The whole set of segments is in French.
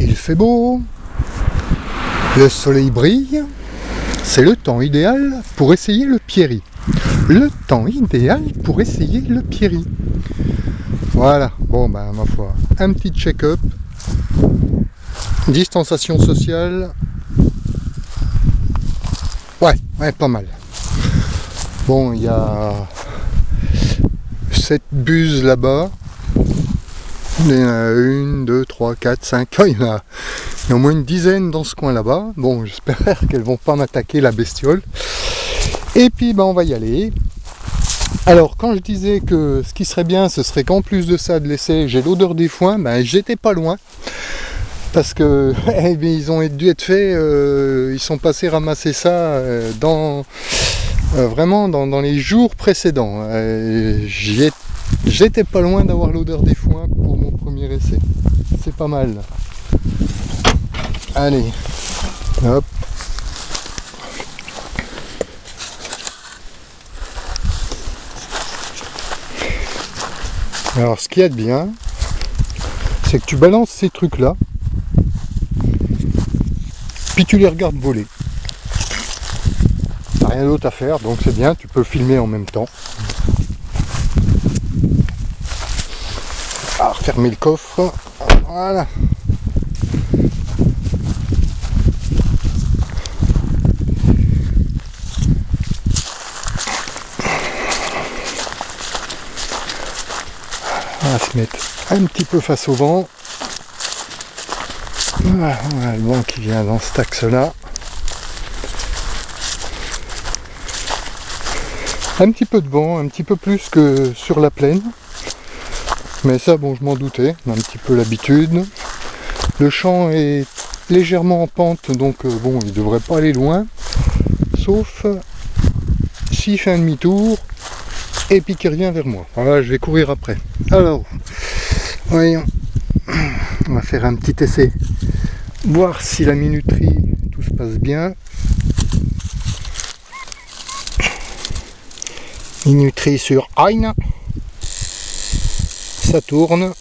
il fait beau, le soleil brille, c'est le temps idéal pour essayer le Pierry. Le temps idéal pour essayer le Pierry. Voilà, bon ben ma foi, un petit check-up, distanciation sociale, ouais, pas mal. Bon, il y a cette buse là-bas, il y en a 1, 2, 3, 4, 5, il y en a au moins une dizaine dans ce coin là-bas. Bon, j'espère qu'elles vont pas m'attaquer la bestiole. Et puis ben on va y aller. Alors quand je disais que ce qui serait bien, ce serait qu'en plus de ça de laisser, j'ai l'odeur des foins, ben j'étais pas loin. Parce que ils ont dû être faits, ils sont passés ramasser ça vraiment dans les jours précédents. J'étais pas loin d'avoir l'odeur des foins pour mon premier essai. C'est pas mal. Allez, hop. Alors ce qu'il y a de bien, c'est que tu balances ces trucs là, puis tu les regardes voler. T'as rien d'autre à faire, donc c'est bien, tu peux filmer en même temps. Alors fermer le coffre, voilà. On va se mettre un petit peu face au vent. Voilà, on a le vent qui vient dans cet axe là. Un petit peu de vent, un petit peu plus que sur la plaine. Mais ça, bon, je m'en doutais, on a un petit peu l'habitude. Le champ est légèrement en pente, donc bon, il devrait pas aller loin. Sauf s'il fait un demi-tour et puis qu'il revient vers moi. Voilà, je vais courir après. Alors, voyons, on va faire un petit essai. Voir si la minuterie, tout se passe bien. Minuterie sur Hein. Ça tourne.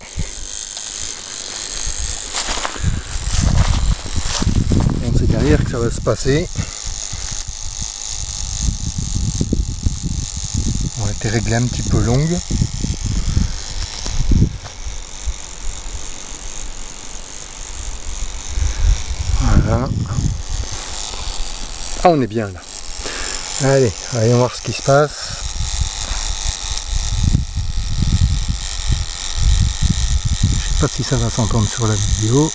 Bon, c'est derrière que ça va se passer. On a été réglé un petit peu longue. Voilà. Ah, on est bien là. Allez, voyons voir ce qui se passe. Je sais pas si ça va s'entendre sur la vidéo.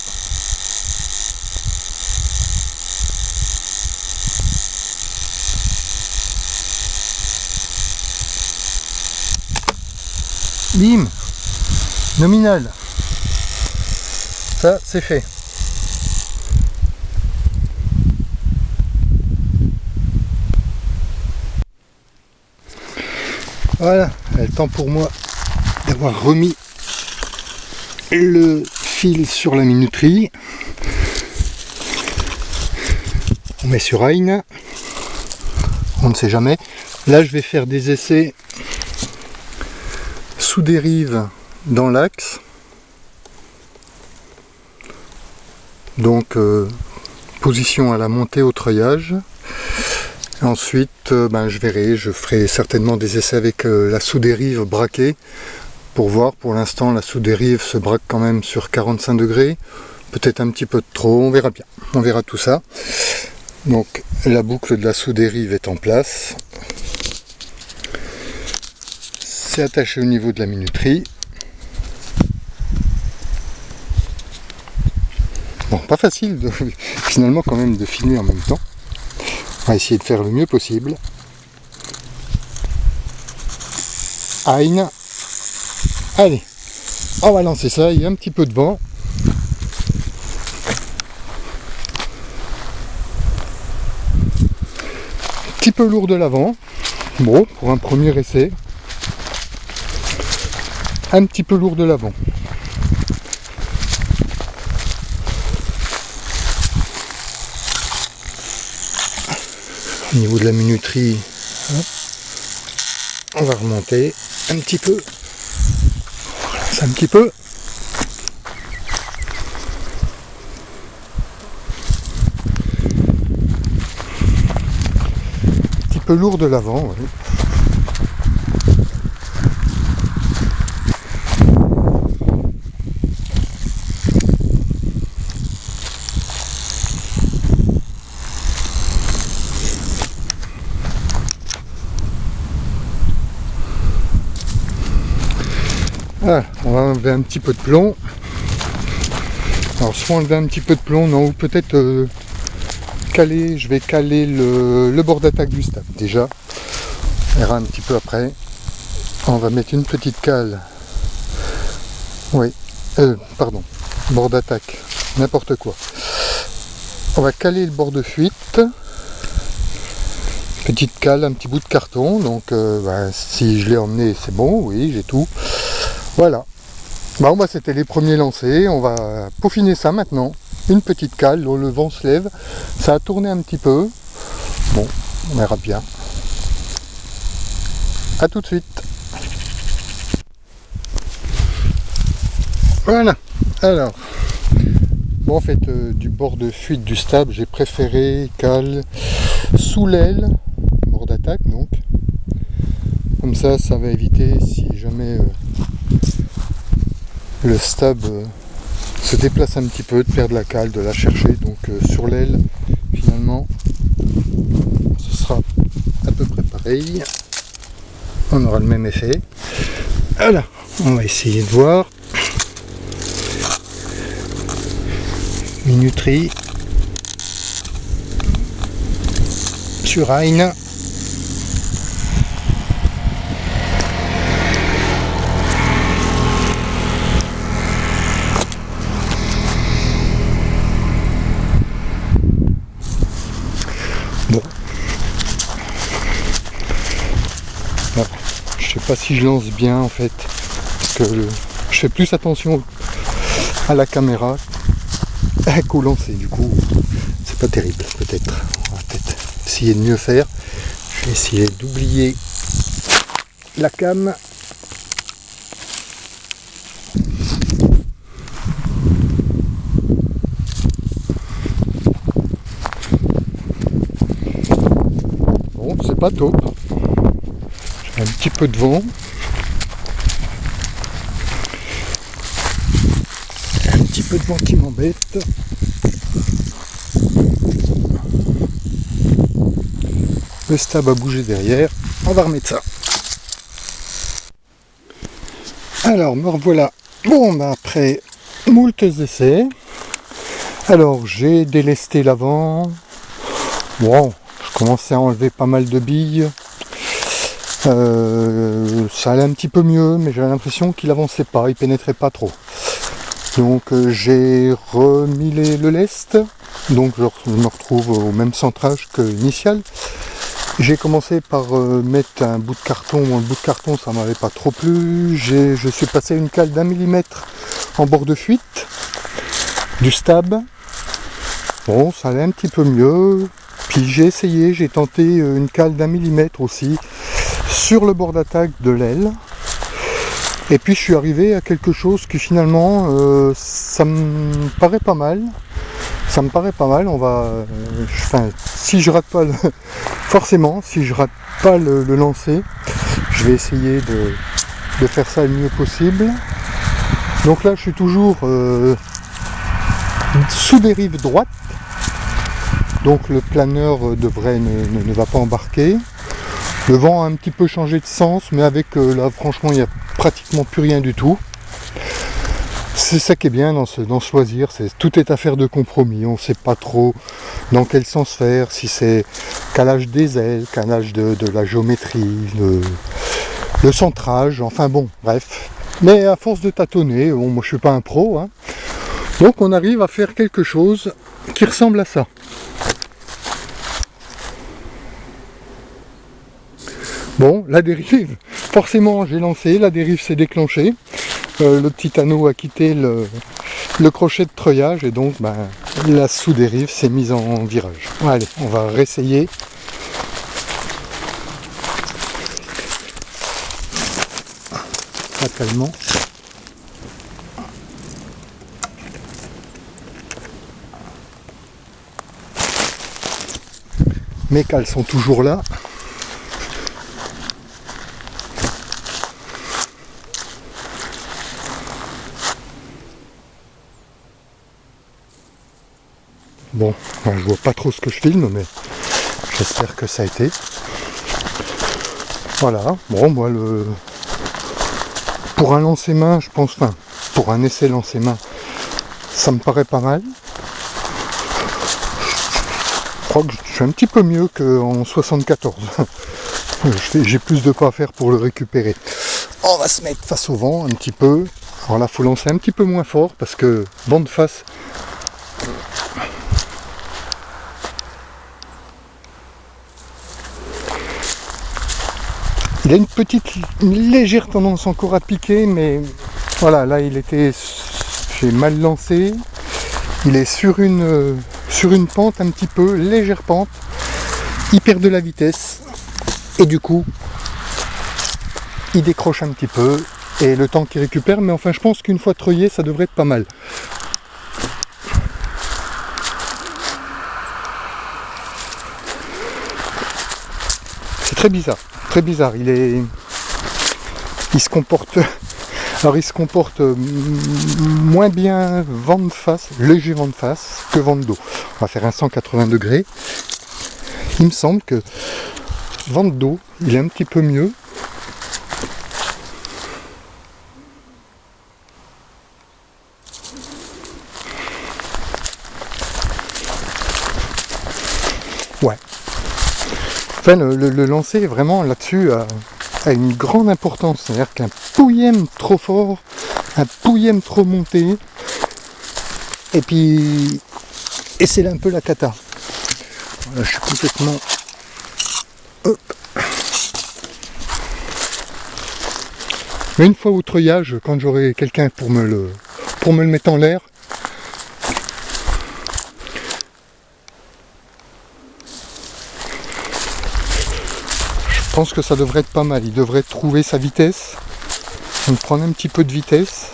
Bim, nominal. Ça, c'est fait. Voilà, le temps pour moi d'avoir remis le fil sur la minuterie. On met sur Hein. On ne sait jamais. Là, je vais faire des essais sous dérive dans l'axe. Donc, position à la montée au treuillage. Ensuite, je verrai, je ferai certainement des essais avec la sous-dérive braquée pour voir. Pour l'instant, la sous-dérive se braque quand même sur 45 degrés, peut-être un petit peu de trop, on verra bien, on verra tout ça. Donc la boucle de la sous-dérive est en place, c'est attaché au niveau de la minuterie. Bon, pas facile finalement quand même de filmer en même temps. On va essayer de faire le mieux possible. Hein. Allez, on va lancer ça, il y a un petit peu de vent. Un petit peu lourd de l'avant. Bon, pour un premier essai. Un petit peu lourd de l'avant. Au niveau de la minuterie, on va remonter un petit peu. Voilà, c'est un petit peu. peu lourd de l'avant, ouais. Voilà, on va enlever un petit peu de plomb. Alors soit enlever un petit peu de plomb, non, ou peut-être caler, je vais caler le bord d'attaque du stab déjà. On verra un petit peu après. On va mettre une petite cale. Oui, pardon, bord d'attaque, n'importe quoi. On va caler le bord de fuite. Petite cale, un petit bout de carton, donc si je l'ai emmené, c'est bon, oui, j'ai tout. Voilà. Bon, c'était les premiers lancers. On va peaufiner ça maintenant. Une petite cale, le vent se lève. Ça a tourné un petit peu. Bon, on verra bien. A tout de suite. Voilà. Alors, bon, en fait, du bord de fuite du stab, j'ai préféré cale sous l'aile, bord d'attaque donc. Comme ça, ça va éviter si jamais le stab se déplace un petit peu, de perdre la cale, de la chercher. Donc sur l'aile, finalement, ce sera à peu près pareil. On aura le même effet. Voilà, on va essayer de voir. Minuterie sur Heine. Bon. Voilà. Je sais pas si je lance bien en fait, parce que je fais plus attention à la caméra qu'au lancer, du coup c'est pas terrible. Peut-être on va peut-être essayer de mieux faire. Je vais essayer d'oublier la cam. Bon, c'est pas top. J'ai un petit peu de vent. Un petit peu de vent qui m'embête. Le stab a bougé derrière. On va remettre ça. Alors, me revoilà. Bon, après moultes essais. Alors, j'ai délesté l'avant. Bon, je commençais à enlever pas mal de billes. Ça allait un petit peu mieux, mais j'avais l'impression qu'il avançait pas, il pénétrait pas trop. Donc j'ai remis le lest. Donc je me retrouve au même centrage que l'initial. J'ai commencé par mettre un bout de carton. Bon, le bout de carton, ça m'avait pas trop plu. Je suis passé à une cale d'1 millimètre en bord de fuite du stab. Bon, ça allait un petit peu mieux. Puis j'ai tenté une cale d'1 millimètre aussi sur le bord d'attaque de l'aile. Et puis je suis arrivé à quelque chose qui finalement, ça me paraît pas mal. Ça me paraît pas mal. On va, si je rate pas forcément, si je rate pas le lancer, je vais essayer de faire ça le mieux possible. Donc là, je suis toujours sous dérive droite. Donc le planeur devrait ne va pas embarquer. Le vent a un petit peu changé de sens, mais avec là franchement il n'y a pratiquement plus rien du tout. C'est ça qui est bien dans ce loisir, tout est affaire de compromis. On ne sait pas trop dans quel sens faire, si c'est calage des ailes, calage de la géométrie, le centrage, enfin bon, bref. Mais à force de tâtonner, bon, moi je suis pas un pro, hein, donc on arrive à faire quelque chose qui ressemble à ça. Bon, la dérive, forcément j'ai lancé, la dérive s'est déclenchée. Le petit anneau a quitté le crochet de treuillage et donc la sous-dérive s'est mise en virage. Allez, on va réessayer. Fatalement. Mes cales sont toujours là. Bon, je vois pas trop ce que je filme, mais j'espère que ça a été. Voilà, bon, moi, pour un lancer main, je pense, enfin, pour un essai lancer main, ça me paraît pas mal. Je crois que je suis un petit peu mieux qu'en 74. J'ai plus de pas à faire pour le récupérer. On va se mettre face au vent un petit peu. Alors là, il faut lancer un petit peu moins fort parce que vent de face. Il a une légère tendance encore à piquer, mais voilà, là j'ai mal lancé. Il est sur une pente un petit peu, légère pente. Il perd de la vitesse et du coup, il décroche un petit peu et le temps qu'il récupère, mais enfin je pense qu'une fois treuillé, ça devrait être pas mal. C'est très bizarre. Très bizarre, il se comporte moins bien vent de face, léger vent de face que vent de dos. On va faire un 180 degrés. Il me semble que vent de dos, il est un petit peu mieux. Ouais. Enfin, le lancer vraiment là-dessus a une grande importance. C'est-à-dire qu'un pouillème trop fort, un pouillème trop monté, et c'est là un peu la cata. Voilà, je suis complètement... Hop. Mais une fois au treuillage, quand j'aurai quelqu'un pour me le mettre en l'air, je pense que ça devrait être pas mal. Il devrait trouver sa vitesse, donc prendre un petit peu de vitesse,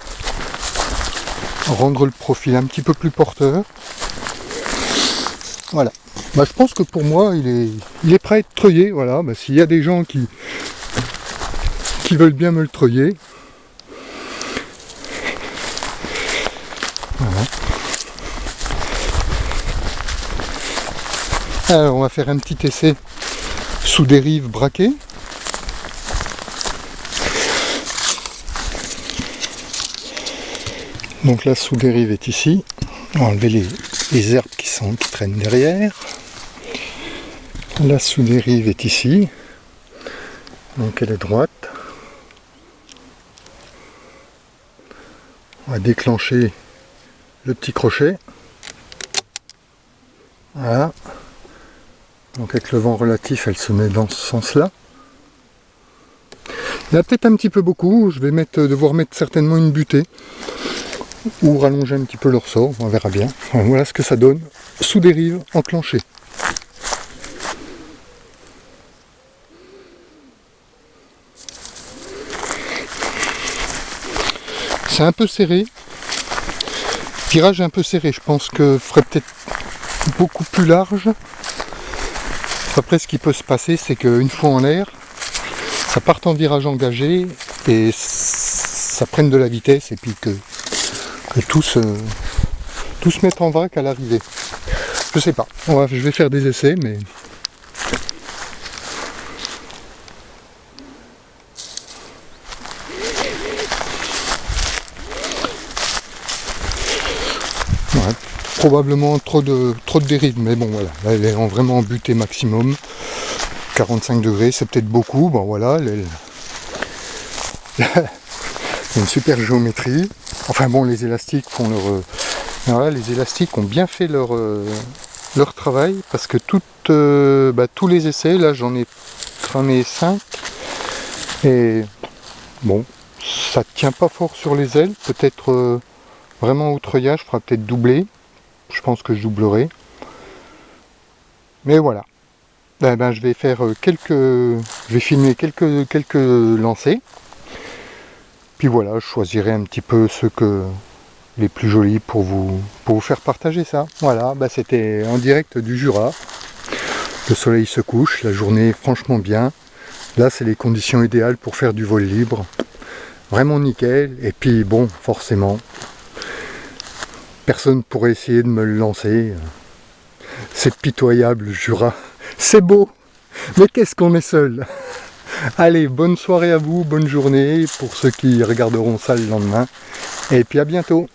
rendre le profil un petit peu plus porteur. Voilà. Bah, je pense que pour moi, il est prêt à être treuillé. Voilà. Bah, s'il y a des gens qui veulent bien me le treuiller. Voilà. Alors, on va faire un petit essai sous dérive braquée. Donc la sous dérive est ici. On va enlever les herbes qui traînent derrière. La sous dérive est ici. Donc elle est droite. On va déclencher le petit crochet. Voilà. Donc avec le vent relatif, elle se met dans ce sens-là. Il y a peut-être un petit peu beaucoup, je vais devoir mettre certainement une butée. Ou rallonger un petit peu le ressort, on verra bien. Voilà ce que ça donne. Sous dérive enclenchée. C'est un peu serré. Tirage un peu serré, je pense que ferait peut-être beaucoup plus large. Après, ce qui peut se passer, c'est qu'une fois en l'air, ça parte en virage engagé et ça prenne de la vitesse et puis que tout se mette en vrac à l'arrivée. Je sais pas. Je vais faire des essais, mais... Ouais, probablement trop de dérive, mais bon voilà. Là, elle est vraiment en butée maximum. 45 degrés, c'est peut-être beaucoup. Bon voilà, une super géométrie. Enfin bon, les élastiques font leur... Voilà, les élastiques ont bien fait leur travail, parce que tous les essais, là j'en ai cramé 5, et bon, ça tient pas fort sur les ailes, peut-être vraiment au treuillage, je ferai peut-être doubler, je pense que je doublerai. Mais voilà, je vais faire je vais filmer quelques lancers. Puis voilà, je choisirai un petit peu les plus jolis pour vous faire partager ça. Voilà, c'était en direct du Jura. Le soleil se couche, la journée est franchement bien. Là, c'est les conditions idéales pour faire du vol libre. Vraiment nickel. Et puis bon, forcément, personne pourrait essayer de me le lancer. C'est pitoyable, le Jura. C'est beau, mais qu'est-ce qu'on est seul. Allez, bonne soirée à vous, bonne journée pour ceux qui regarderont ça le lendemain. Et puis à bientôt.